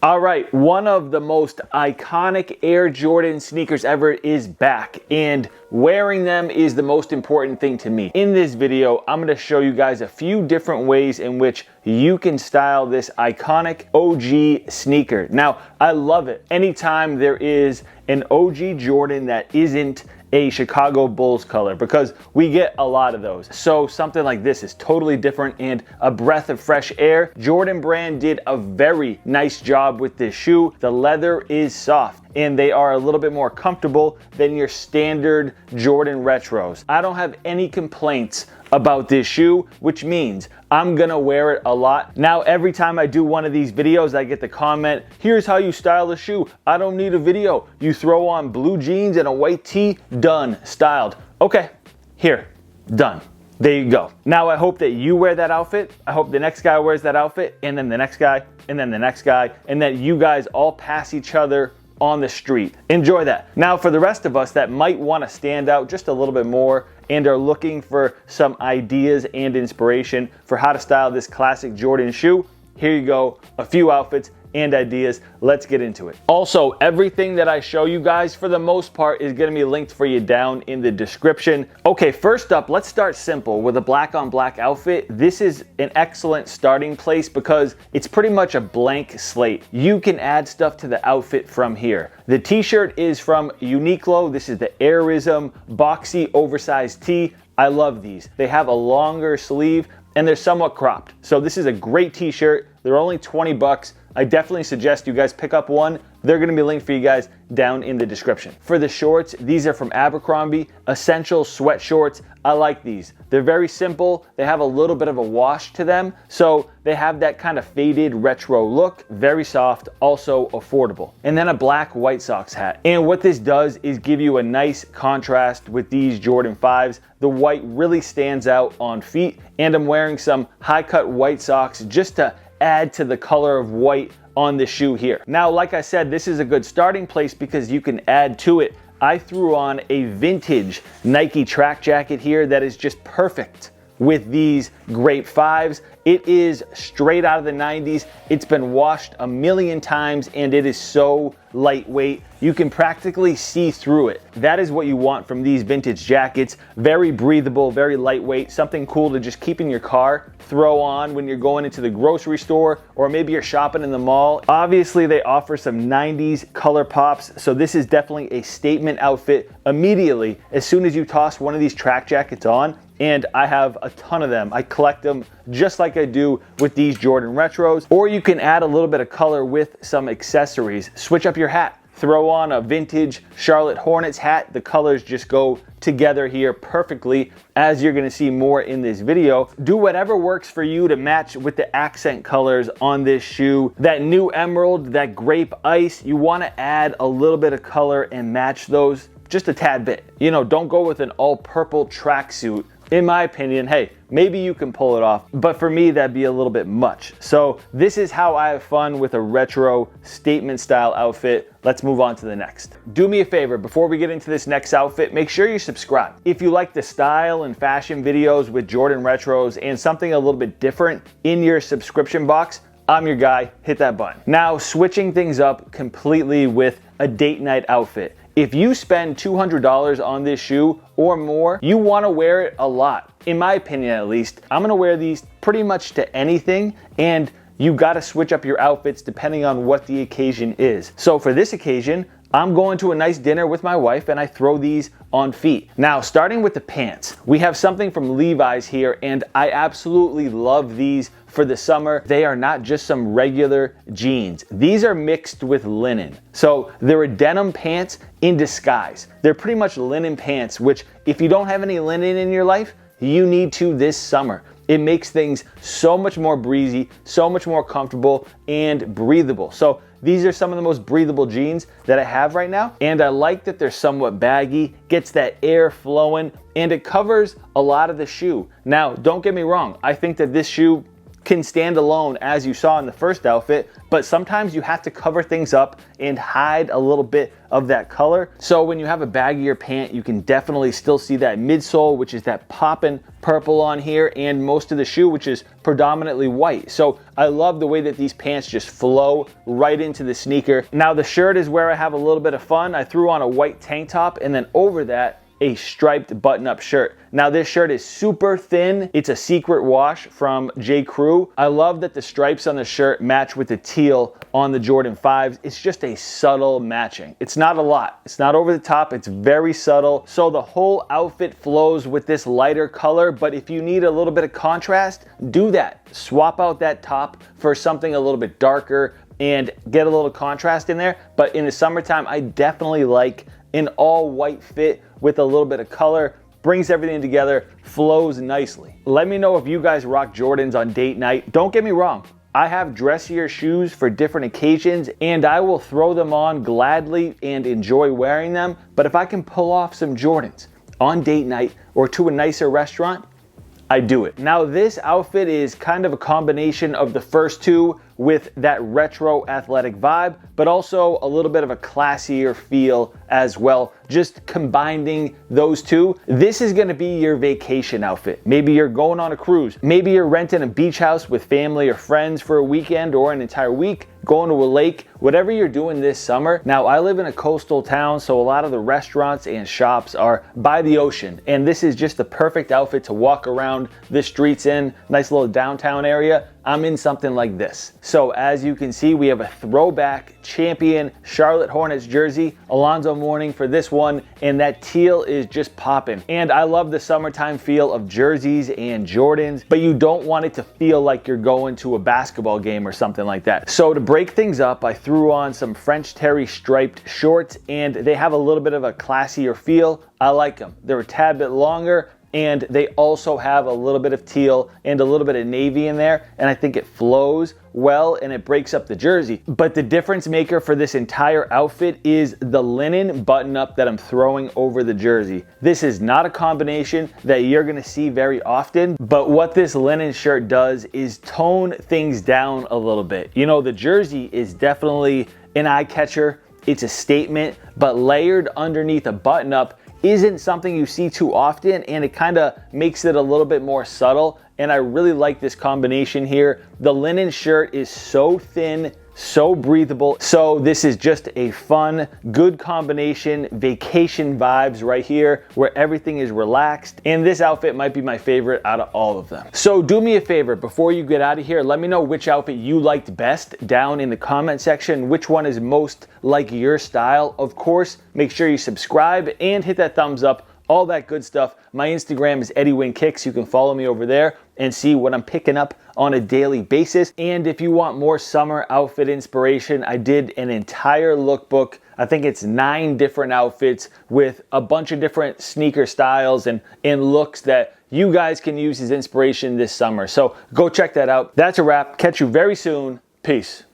All right, one of the most iconic Air Jordan sneakers ever is back, and wearing them is the most important thing to me. In this video, I'm gonna show you guys a few different ways in which you can style this iconic OG sneaker. Now, I love it. Anytime there is an OG Jordan that isn't a Chicago Bulls color, because we get a lot of those. So something like this is totally different and a breath of fresh air. Jordan brand did a very nice job with this shoe. The leather is soft and they are a little bit more comfortable than your standard Jordan retros. I don't have any complaints about this shoe, which means I'm gonna wear it a lot. Now, every time I do one of these videos, I get the comment, here's how you style a shoe. I don't need a video. You throw on blue jeans and a white tee, done, styled. Okay, here, done. There you go. Now, I hope that you wear that outfit. I hope the next guy wears that outfit, and then the next guy, and then the next guy, and that you guys all pass each other on the street. Enjoy that. Now, for the rest of us that might want to stand out just a little bit more and are looking for some ideas and inspiration for how to style this classic Jordan shoe, here you go, a few outfits and ideas. Let's get into it. Also, everything that I show you guys for the most part is gonna be linked for you down in the description. Okay, first up, let's start simple with a black on black outfit. This is an excellent starting place because it's pretty much a blank slate. You can add stuff to the outfit from here. The t-shirt is from Uniqlo. This is the Airism boxy oversized tee. I love these. They have a longer sleeve and they're somewhat cropped. So this is a great t-shirt. They're only 20 bucks. I definitely suggest you guys pick up one. They're gonna be linked for you guys down in the description. For the shorts, these are from Abercrombie, Essential Sweat Shorts. I like these. They're very simple. They have a little bit of a wash to them. So they have that kind of faded retro look, very soft, also affordable. And then a black White Sox hat. And what this does is give you a nice contrast with these Jordan 5s. The white really stands out on feet, and I'm wearing some high cut White Sox just to add to the color of white on the shoe here. Now, like I said, this is a good starting place because you can add to it. I threw on a vintage Nike track jacket here that is just perfect with these Grape 5s. It is straight out of the 90s. It's been washed a million times and it is so lightweight. You can practically see through it. That is what you want from these vintage jackets. Very breathable, very lightweight, something cool to just keep in your car, throw on when you're going into the grocery store, or maybe you're shopping in the mall. Obviously, they offer some 90s color pops, so this is definitely a statement outfit immediately as soon as you toss one of these track jackets on. And I have a ton of them. I collect them just like I do with these Jordan retros. Or you can add a little bit of color with some accessories. Switch up your hat. Throw on a vintage Charlotte Hornets hat. The colors just go together here perfectly, as you're gonna see more in this video. Do whatever works for you to match with the accent colors on this shoe. That new emerald, that grape ice, you wanna add a little bit of color and match those just a tad bit. You know, don't go with an all purple tracksuit. In my opinion, hey, maybe you can pull it off, but for me, that'd be a little bit much. So this is how I have fun with a retro statement style outfit. Let's move on to the next. Do me a favor, before we get into this next outfit, make sure you subscribe. If you like the style and fashion videos with Jordan retros and something a little bit different in your subscription box, I'm your guy, hit that button. Now, switching things up completely with a date night outfit. If you spend $200 on this shoe or more, you wanna wear it a lot. In my opinion, at least, I'm gonna wear these pretty much to anything, and you gotta switch up your outfits depending on what the occasion is. So for this occasion, I'm going to a nice dinner with my wife and I throw these on feet. Now, starting with the pants, we have something from Levi's here, and I absolutely love these for the summer. They are not just some regular jeans. These are mixed with linen. So they're a denim pants in disguise. They're pretty much linen pants, which if you don't have any linen in your life, you need to this summer. It makes things so much more breezy, so much more comfortable and breathable. So these are some of the most breathable jeans that I have right now. And I like that they're somewhat baggy, gets that air flowing, and it covers a lot of the shoe. Now, don't get me wrong. I think that this shoe can stand alone, as you saw in the first outfit, but sometimes you have to cover things up and hide a little bit of that color. So when you have a baggier pant, you can definitely still see that midsole, which is that poppin' purple on here, and most of the shoe, which is predominantly white. So I love the way that these pants just flow right into the sneaker. Now the shirt is where I have a little bit of fun. I threw on a white tank top, and then over that, a striped button-up shirt. Now this shirt is super thin. It's a secret wash from J. Crew. I love that the stripes on the shirt match with the teal on the Jordan 5s. It's just a subtle matching. It's not a lot. It's not over the top. It's very subtle. So the whole outfit flows with this lighter color, but if you need a little bit of contrast, do that. Swap out that top for something a little bit darker and get a little contrast in there. But in the summertime, I definitely like an all white fit with a little bit of color. Brings everything together, flows nicely. Let me know if you guys rock Jordans on date night. Don't get me wrong, I have dressier shoes for different occasions and I will throw them on gladly and enjoy wearing them. But if I can pull off some Jordans on date night or to a nicer restaurant, I do it. Now this outfit is kind of a combination of the first two with that retro athletic vibe, but also a little bit of a classier feel as well. Just combining those two. This is gonna be your vacation outfit. Maybe you're going on a cruise. Maybe you're renting a beach house with family or friends for a weekend or an entire week, going to a lake, whatever you're doing this summer. Now I live in a coastal town, so a lot of the restaurants and shops are by the ocean, and this is just the perfect outfit to walk around the streets in. Nice little downtown area. I'm in something like this. So as you can see, we have a throwback champion Charlotte Hornets jersey, Alonzo Mourning for this one, and that teal is just popping. And I love the summertime feel of jerseys and Jordans, but you don't want it to feel like you're going to a basketball game or something like that. So to break things up, I threw on some French Terry striped shorts, and they have a little bit of a classier feel. I like them. They're a tad bit longer, and they also have a little bit of teal and a little bit of navy in there, and I think it flows well and it breaks up the jersey. But the difference maker for this entire outfit is the linen button up that I'm throwing over the jersey. This is not a combination that you're gonna see very often, but what this linen shirt does is tone things down a little bit. You know, the jersey is definitely an eye catcher. It's a statement, but layered underneath a button up isn't something you see too often, and it kind of makes it a little bit more subtle, and I really like this combination here. The linen shirt is so thin, so breathable. So this is just a fun, good combination, vacation vibes right here where everything is relaxed. And this outfit might be my favorite out of all of them. So do me a favor, before you get out of here, let me know which outfit you liked best down in the comment section. Which one is most like your style? Of course, make sure you subscribe and hit that thumbs up. All that good stuff. My Instagram is EddieWinKicks. You can follow me over there and see what I'm picking up on a daily basis. And if you want more summer outfit inspiration, I did an entire lookbook. I think it's 9 different outfits with a bunch of different sneaker styles and looks that you guys can use as inspiration this summer. So go check that out. That's a wrap. Catch you very soon. Peace.